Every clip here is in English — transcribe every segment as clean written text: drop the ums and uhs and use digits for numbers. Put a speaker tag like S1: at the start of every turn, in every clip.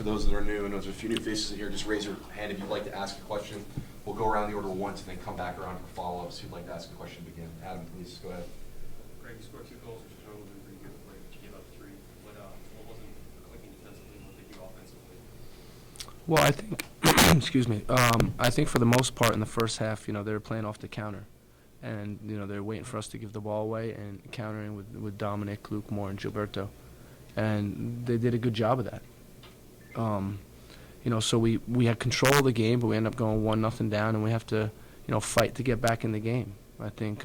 S1: those that are new, and there's a few new faces in here, just raise your hand if you'd like to ask a question. We'll go around the order once and then come back around for follow-ups. Who'd like to ask a question to begin? Adam, please, go ahead.
S2: Greg, you scored 2 goals, which is totally pretty good, but you gave up 3. What wasn't clicking defensively? What did you offensively?
S3: Well, I think, excuse me, I think for the most part in the first half, they were playing off the counter. And, they were waiting for us to give the ball away and countering with Dominic, Luke Moore, and Gilberto. And they did a good job of that. So we had control of the game, but we ended up going 1-0 down, and we have to, fight to get back in the game. I think,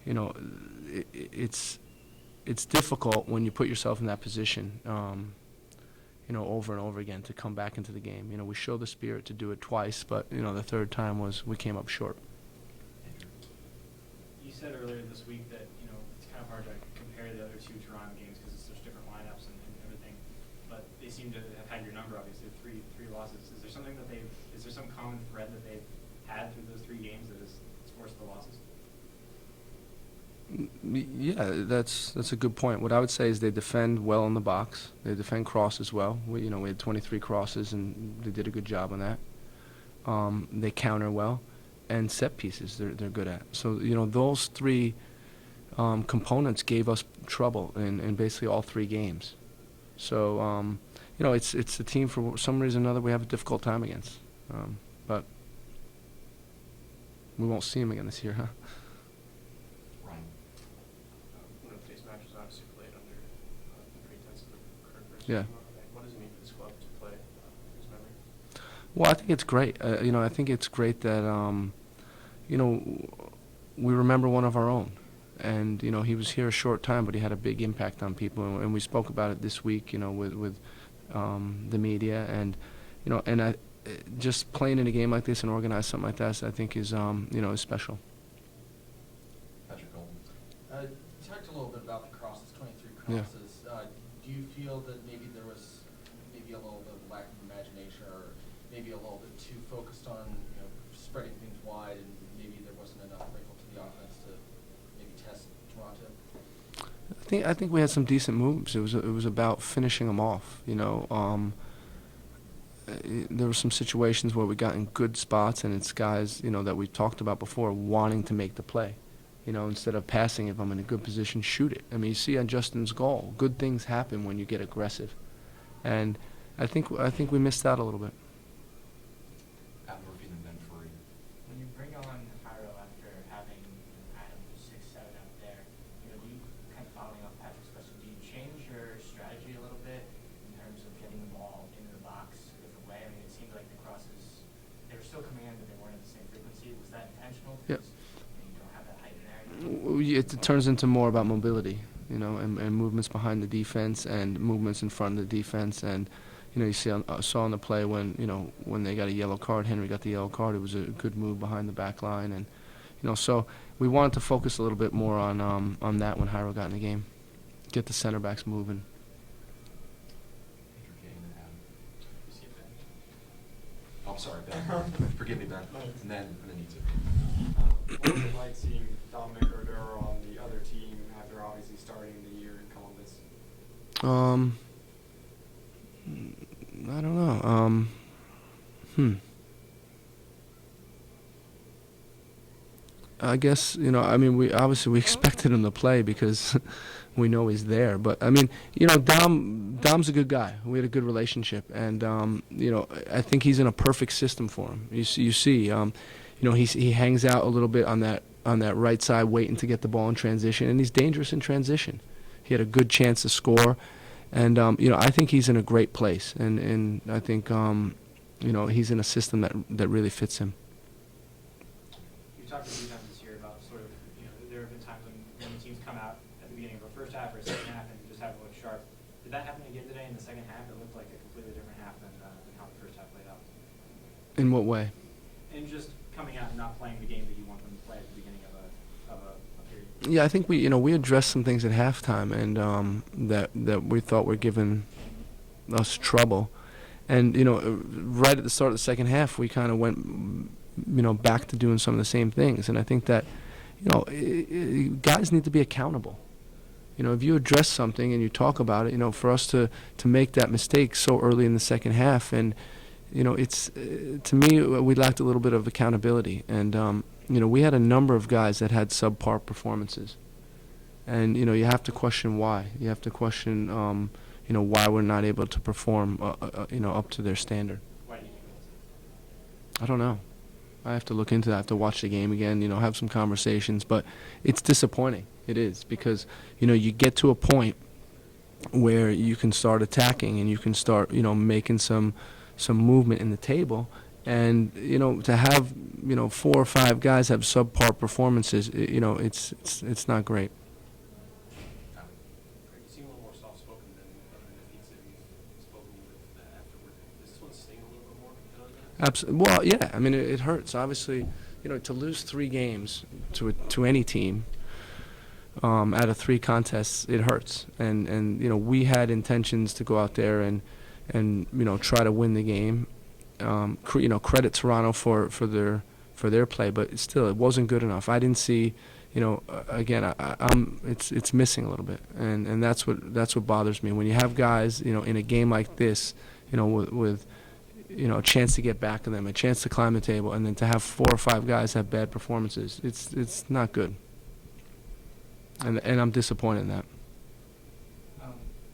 S3: it's difficult when you put yourself in that position, over and over again to come back into the game. We showed the spirit to do it twice, but, the third time we came up short.
S4: You said earlier this week that, it's kind of hard to compare the other 2 Toronto games because it's such different lineups and everything, but they seem to have had your number, obviously, three losses. Is there some common thread that they've had through those 3 games that has forced the losses?
S3: Yeah, that's a good point. What I would say is they defend well in the box. They defend crosses well. We had 23 crosses, and they did a good job on that. They counter well, and set pieces they're good at. So those 3 components gave us trouble in basically all 3 games. So it's a team for some reason or another we have a difficult time against, but we won't see them again this year, huh?
S2: One of today's matches obviously played under the pretense of the current version.
S3: Yeah.
S2: What does it mean for this club to play his memory?
S3: Well, I think it's great. I think it's great that we remember one of our own. And, he was here a short time, but he had a big impact on people. And we spoke about it this week, with the media. And, just playing in a game like this and organize something like that, I think is special.
S1: Patrick Goldman.
S5: You talked a little bit about the crosses, 23
S3: Yeah.
S5: crosses. Do you feel that maybe there was a little bit of lack of imagination, or maybe a little bit too focused on spreading things wide, and maybe there wasn't enough wrinkle to the offense to maybe test Toronto?
S3: I think we had some decent moves. It was about finishing them off. There were some situations where we got in good spots, and it's guys that we talked about before wanting to make the play. Instead of passing, if I'm in a good position, shoot it. I mean, you see on Justin's goal, good things happen when you get aggressive, and I think we missed out a little bit.
S1: Adam Murphy and Ben Furry.
S4: When you bring on Hyro after having Adam 6, 7 out there, do you, kind of following up Patrick's question, do you change your strategy a little bit in terms of getting the ball into the box a different way? I mean, it seemed like the crosses, they were still coming in, but they weren't at the same frequency. Was that intentional?
S3: Yep.
S4: Because you don't have that height in there.
S3: It turns into more about mobility, and movements behind the defense and movements in front of the defense. And you saw on the play when when they got a yellow card, Henry got the yellow card. It was a good move behind the back line, and so we wanted to focus a little bit more on that when Hyro got in the game, get the center backs moving.
S1: Andrew Kane and Adam. Oh, I'm sorry, Ben. Forgive me, Ben. And then you two.
S2: What was it like seeing Dominic Rodero on the other team after obviously starting the year in Columbus?
S3: I don't know. I guess we obviously expected him to play because we know he's there. But I mean, Dom's a good guy. We had a good relationship, and I think he's in a perfect system for him. You see, he hangs out a little bit on that right side, waiting to get the ball in transition, and he's dangerous in transition. He had a good chance to score, and I think he's in a great place, and I think he's in a system that really fits him.
S4: You talked a few times this year about sort of, there have been times when teams come out at the beginning of a first half or a second half and just haven't looked sharp. Did that happen again today in the second half? It looked like a completely different half than how the first half played out.
S3: In what way?
S4: And just coming out and not playing the game that you want them to play at the beginning of a period.
S3: Yeah, I think we addressed some things at halftime, and that we thought were giving us trouble, and right at the start of the second half, we kind of went back to doing some of the same things, and I think that guys need to be accountable. if you address something and you talk about it, for us to make that mistake so early in the second half, and it's to me we lacked a little bit of accountability, and we had a number of guys that had subpar performances, and you have to question why. You have to question why we're not able to perform up to their standard.
S4: Why do you think it was?
S3: I don't know. I have to look into that. I have to watch the game again, have some conversations. But it's disappointing. It is, because, you get to a point where you can start attacking and you can start, making some movement in the table. And, to have, 4 or 5 guys have subpar performances, it's not great.
S2: Greg, you seem a little more soft-spoken than other defeats that you've spoken with afterward. Does this one sting a little bit more than other guys?
S3: Well, yeah. I mean, it hurts. Obviously, to lose 3 games to any team out of 3 contests, it hurts. And we had intentions to go out there and try to win the game. Credit Toronto for their play, but still, it wasn't good enough. I didn't see. Again, it's missing a little bit, and that's what bothers me. When you have guys, in a game like this, with a chance to get back to them, a chance to climb the table, and then to have 4 or 5 guys have bad performances, it's not good. And I'm disappointed in that.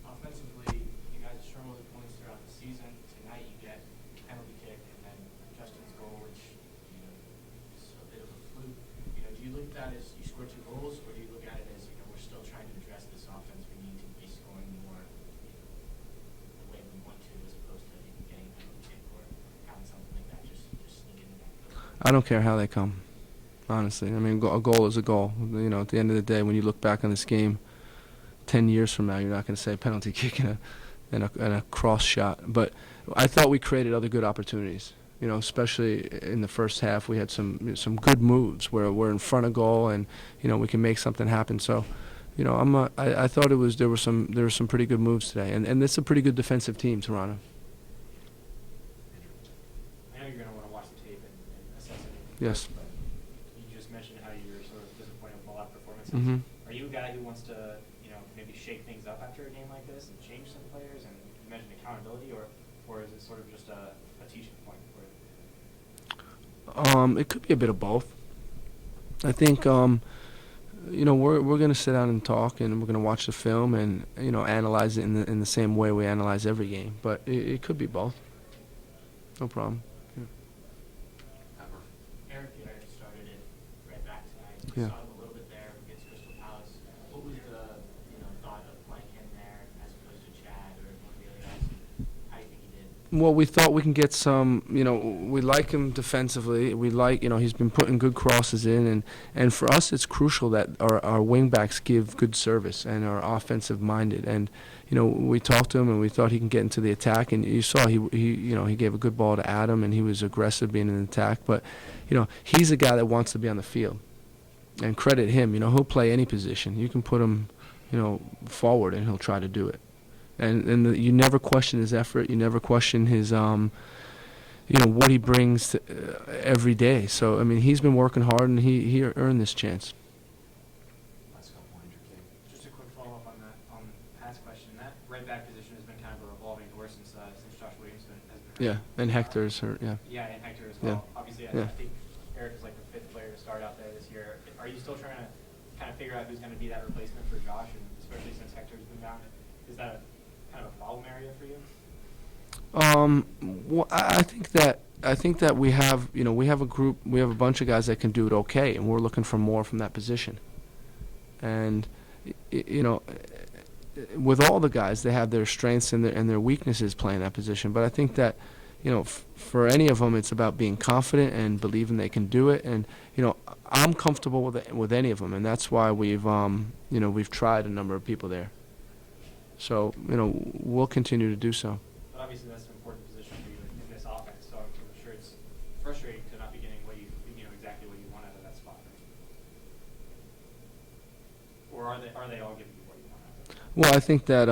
S4: Offensively, you guys struggled with points throughout the season. Tonight you get a penalty kick and then Justin's goal, which is a bit of a fluke. Do you look at that as you scored 2 goals, or do you look at it as we're still trying to address this offense? We need to be scoring more the way we want to, as opposed to getting a penalty kick or having something like that just sneak into that.
S3: I don't care how they come, honestly. I mean, a goal is a goal. At the end of the day, when you look back on this game 10 years from now, you're not going to say penalty kick and a cross shot. But I thought we created other good opportunities. Especially in the first half, we had some good moves where we're in front of goal and we can make something happen. So, I thought there were some pretty good moves today, and it's a pretty good defensive team, Toronto.
S4: I know you're going to want to watch the tape and assess it.
S3: Yes.
S4: But you just mentioned how you were sort of disappointed with all that performances.
S3: Mm-hmm.
S4: Are you a guy who wants to, maybe shake things up after a game like this and change some players? And you mentioned accountability, or is it sort of just a teaching point for you?
S3: It could be a bit of both. I think we're going to sit down and talk, and we're going to watch the film and analyze it in the same way we analyze every game. But it could be both. No problem.
S4: Eric started it right back tonight.
S3: Yeah.
S4: Saw him a little bit there against Crystal Palace. What was the thought of playing him there as opposed to Chad or one of the other guys? How do you think he did?
S3: Well, we thought we can get some, we like him defensively. We like, he's been putting good crosses in. And for us, it's crucial that our wingbacks give good service and are offensive-minded. And, we talked to him and we thought he can get into the attack. And you saw he gave a good ball to Adam, and he was aggressive being in the attack. But, he's a guy that wants to be on the field. And credit him, he'll play any position. You can put him, forward, and he'll try to do it. And you never question his effort. You never question his, what he brings to, every day. So, I mean, he's been working hard, and he earned this chance.
S1: Last couple, Andrew King.
S4: Just a quick follow-up on that, Pat's question. That right back position has been kind of a revolving door since Josh Williams has been hurt.
S3: Yeah, and Hector's hurt, yeah.
S4: Yeah, and Hector as
S3: Yeah.
S4: well. Obviously,
S3: Yeah.
S4: I think Eric is like the 5th player to start out there this year. Are you still trying to kind of figure out who's going to be that replacement for Josh, and especially since Hector's been down? Is that kind of a problem area for you?
S3: Well, I think that we have a group, we have a bunch of guys that can do it okay, and we're looking for more from that position. And with all the guys, they have their strengths and their weaknesses playing that position. But I think that for any of them, it's about being confident and believing they can do it. And I'm comfortable with any of them, and that's why we've tried a number of people there. So we'll continue to do so.
S4: But obviously, that's an important position for you in this offense. So I'm sure it's frustrating to not be getting exactly what you want out of that spot. Right? Or are they all giving you what you want out of it?
S3: Well, I think that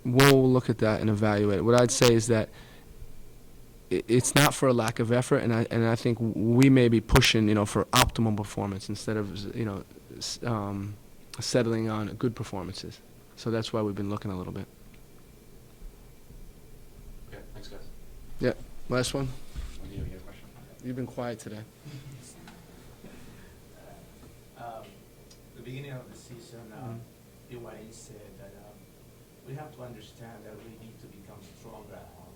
S3: we'll look at that and evaluate it. What I'd say is that it's not for a lack of effort, and I think we may be pushing for optimal performance instead of settling on good performances. So that's why we've been looking a little bit.
S1: Okay, thanks, guys.
S3: Yeah, last one.
S1: Anita, you got a question?
S3: You've been quiet today.
S6: The beginning of the season, you might said that we have to understand that we need to become stronger at home.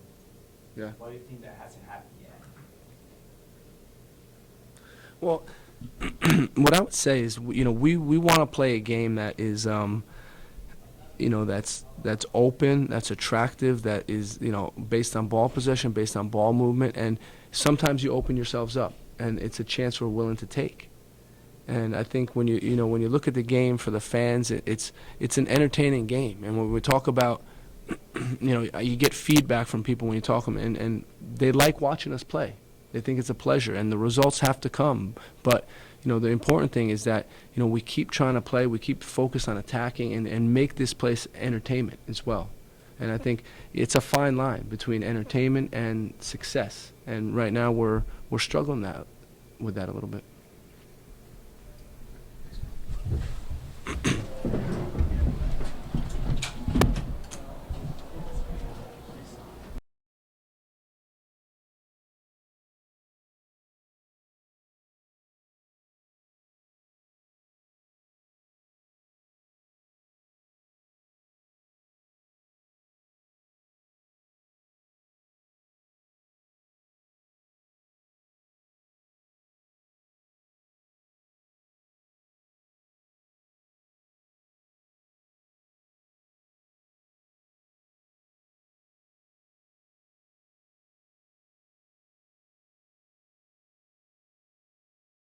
S3: Yeah.
S6: Why do you think that hasn't happened yet?
S3: Well, what I would say is, we want to play a game that is, that's open, that's attractive, that is, based on ball possession, based on ball movement, and sometimes you open yourselves up, and it's a chance we're willing to take. And I think when you look at the game for the fans, it's an entertaining game. And when we talk about, you get feedback from people when you talk to them, and they like watching us play. They think it's a pleasure, and the results have to come. But the important thing is that we keep trying to play, we keep focused on attacking, and make this place entertainment as well. And I think it's a fine line between entertainment and success. And right now we're struggling with that a little bit.